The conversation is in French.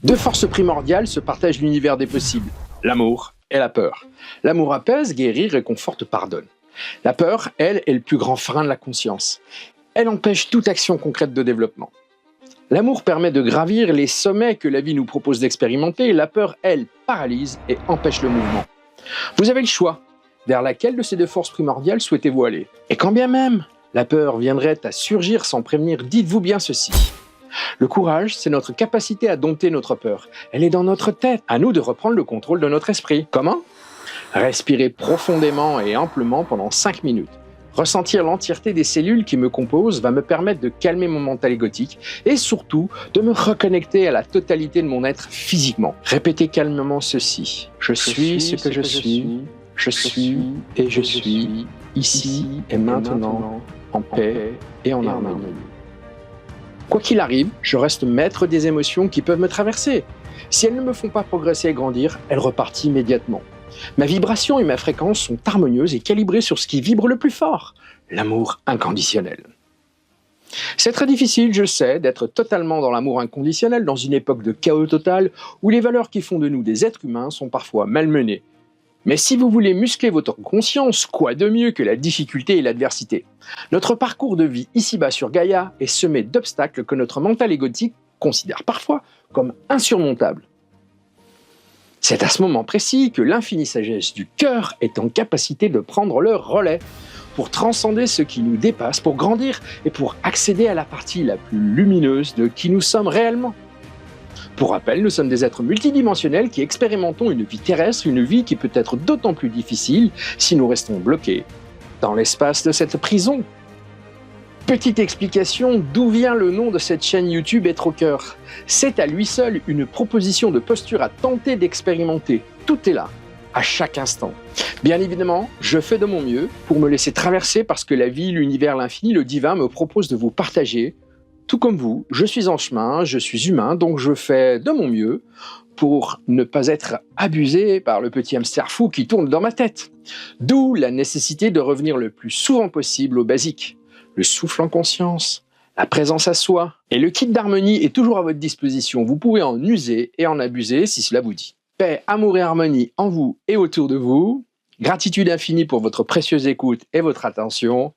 Deux forces primordiales se partagent l'univers des possibles, l'amour et la peur. L'amour apaise, guérit, réconforte, pardonne. La peur, elle, est le plus grand frein de la conscience. Elle empêche toute action concrète de développement. L'amour permet de gravir les sommets que la vie nous propose d'expérimenter. La peur, elle, paralyse et empêche le mouvement. Vous avez le choix. Vers laquelle de ces deux forces primordiales souhaitez-vous aller? Et quand bien même la peur viendrait à surgir sans prévenir, dites-vous bien ceci. Le courage, c'est notre capacité à dompter notre peur. Elle est dans notre tête. À nous de reprendre le contrôle de notre esprit. Comment? Respirez profondément et amplement pendant 5 minutes. Ressentir l'entièreté des cellules qui me composent va me permettre de calmer mon mental égotique et surtout de me reconnecter à la totalité de mon être physiquement. Répétez calmement ceci. Je suis ce que je suis. Je suis et je suis ici et maintenant en paix et en harmonie. Quoi qu'il arrive, je reste maître des émotions qui peuvent me traverser. Si elles ne me font pas progresser et grandir, elles repartent immédiatement. Ma vibration et ma fréquence sont harmonieuses et calibrées sur ce qui vibre le plus fort, l'amour inconditionnel. C'est très difficile, je sais, d'être totalement dans l'amour inconditionnel dans une époque de chaos total où les valeurs qui font de nous des êtres humains sont parfois malmenées. Mais si vous voulez muscler votre conscience, quoi de mieux que la difficulté et l'adversité? Notre parcours de vie ici-bas sur Gaïa est semé d'obstacles que notre mental égotique considère parfois comme insurmontables. C'est à ce moment précis que l'infinie sagesse du cœur est en capacité de prendre le relais pour transcender ce qui nous dépasse, pour grandir et pour accéder à la partie la plus lumineuse de qui nous sommes réellement. Pour rappel, nous sommes des êtres multidimensionnels qui expérimentons une vie terrestre, une vie qui peut être d'autant plus difficile si nous restons bloqués dans l'espace de cette prison. Petite explication, d'où vient le nom de cette chaîne YouTube Être au cœur? C'est à lui seul une proposition de posture à tenter d'expérimenter. Tout est là, à chaque instant. Bien évidemment, je fais de mon mieux pour me laisser traverser parce que la vie, l'univers, l'infini, le divin me propose de vous partager. Tout comme vous, je suis en chemin, je suis humain, donc je fais de mon mieux pour ne pas être abusé par le petit hamster fou qui tourne dans ma tête. D'où la nécessité de revenir le plus souvent possible au basique. Le souffle en conscience, la présence à soi. Et le kit d'harmonie est toujours à votre disposition. Vous pouvez en user et en abuser si cela vous dit. Paix, amour et harmonie en vous et autour de vous. Gratitude infinie pour votre précieuse écoute et votre attention.